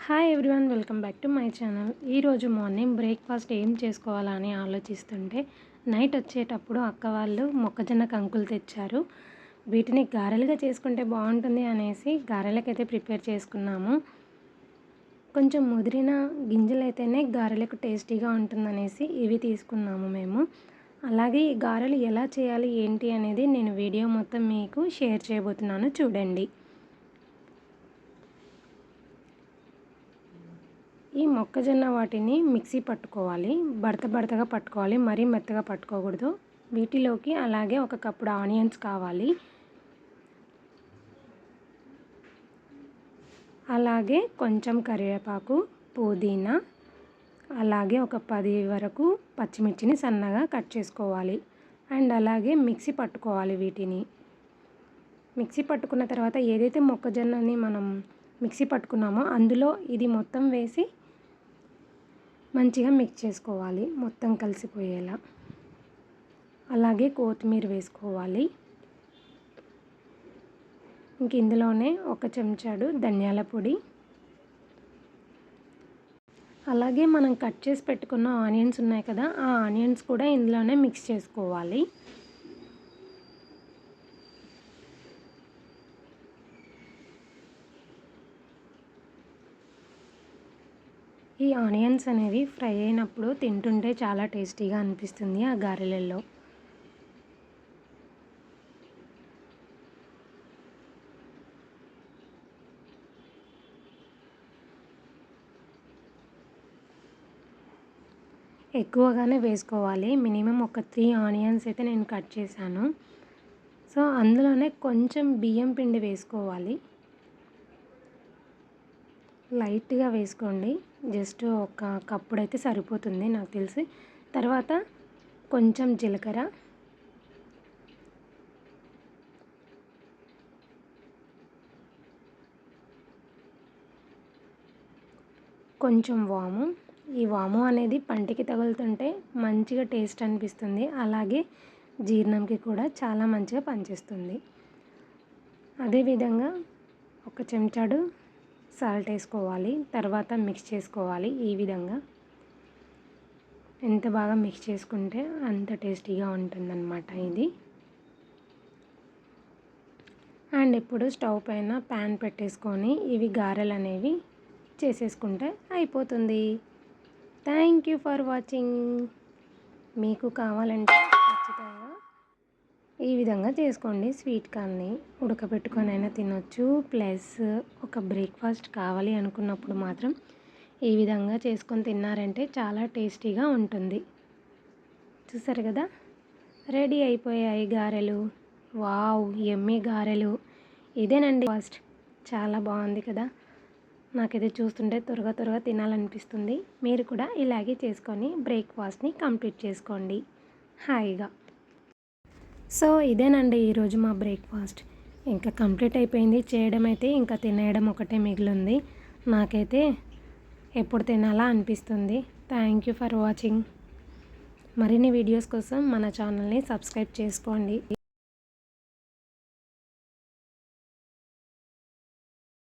Hi everyone, welcome back to my channel. ఈరోజు morning breakfast ఏం చేసుకోవాలని ఆలోచిస్తుంటే నైట్ వచ్చేటప్పుడు అక్క వాళ్ళు మొక్కజొన్న కంకులు తెచ్చారు. వీటిని గారెలుగా చేసుకుంటే బాగుంటుంది అనేసి గారెలకైతే ప్రిపేర్ చేసుకున్నాము. కొంచెం ముదిరిన గింజలు అయితేనే గారెలకు టేస్టీగా ఉంటుందనేసి ఇవి తీసుకున్నాము మేము. అలాగే ఈ గారెలు ఎలా చేయాలి ఏంటి అనేది నేను వీడియో మొత్తం మీకు షేర్ చేయబోతున్నాను, చూడండి. ఈ మొక్కజొన్న వాటిని మిక్సీ పట్టుకోవాలి. బడతగా పట్టుకోవాలి, మరీ మెత్తగా పట్టుకోకూడదు. వీటిలోకి అలాగే ఒక కప్పుడు ఆనియన్స్ కావాలి, అలాగే కొంచెం కరివేపాకు, పుదీనా, అలాగే ఒక 10 వరకు పచ్చిమిర్చిని సన్నగా కట్ చేసుకోవాలి. అండ్ అలాగే మిక్సీ పట్టుకోవాలి. వీటిని మిక్సీ పట్టుకున్న తర్వాత ఏదైతే మొక్కజొన్నని మనం మిక్సీ పట్టుకున్నామో అందులో ఇది మొత్తం వేసి మంచిగా మిక్స్ చేసుకోవాలి, మొత్తం కలిసిపోయేలా. అలాగే కొత్తిమీర వేసుకోవాలి. ఇంక ఇందులోనే ఒక చెంచాడు ధనియాల పొడి, అలాగే మనం కట్ చేసి పెట్టుకున్న ఆనియన్స్ ఉన్నాయి కదా, ఆ ఆనియన్స్ కూడా ఇందులోనే మిక్స్ చేసుకోవాలి. ఈ ఆనియన్స్ అనేవి ఫ్రై అయినప్పుడు తింటుంటే చాలా టేస్టీగా అనిపిస్తుంది ఆ గారెలలో. ఎక్కువగానే వేసుకోవాలి, మినిమం ఒక 3 ఆనియన్స్ అయితే నేను కట్ చేశాను. సో అందులోనే కొంచెం బియ్యం పిండి వేసుకోవాలి, లైట్గా వేసుకోండి. జస్ట్ ఒక కప్పుడైతే సరిపోతుంది నాకు తెలిసి. తర్వాత కొంచెం జీలకర్ర, కొంచెం వాము. ఈ వాము అనేది పంటికి తగులుతుంటే మంచిగా టేస్ట్ అనిపిస్తుంది, అలాగే జీర్ణంకి కూడా చాలా మంచిగా పనిచేస్తుంది. అదేవిధంగా ఒక చెంచాడు సాల్ట్ వేసుకోవాలి. తర్వాత మిక్స్ చేసుకోవాలి. ఈ విధంగా ఎంత బాగా మిక్స్ చేసుకుంటే అంత టేస్టీగా ఉంటుందన్నమాట ఇది. అండ్ ఇప్పుడు స్టవ్ పైన ప్యాన్ పెట్టేసుకొని ఇవి గారెలు అనేవి చేసేసుకుంటే అయిపోతుంది. Thank you for watching. మీకు కావాలంటే ఖచ్చితంగా ఈ విధంగా చేసుకోండి. స్వీట్ కార్న్ని ఉడకబెట్టుకొని అయినా తినొచ్చు, ప్లస్ ఒక బ్రేక్ఫాస్ట్ కావాలి అనుకున్నప్పుడు మాత్రం ఈ విధంగా చేసుకొని తిన్నారంటే చాలా టేస్టీగా ఉంటుంది. చూసారు కదా, రెడీ అయిపోయాయి గారెలు. వావ్, యమ్మీ గారెలు. ఇదేనండి ఫస్ట్. చాలా బాగుంది కదా, నాకైతే చూస్తుంటే త్వరగా తినాలనిపిస్తుంది. మీరు కూడా ఇలాగే చేసుకొని బ్రేక్ఫాస్ట్ని కంప్లీట్ చేసుకోండి హాయిగా. సో ఇదేనండి ఈరోజు మా బ్రేక్ఫాస్ట్. ఇంకా కంప్లీట్ అయిపోయింది చేయడం అయితే, ఇంకా తినేయడం ఒకటే మిగిలింది. నాకైతే ఎప్పుడు తినాలా అనిపిస్తుంది. Thank you for watching. మరిన్ని వీడియోస్ కోసం మన ఛానల్ని సబ్స్క్రైబ్ చేసుకోండి.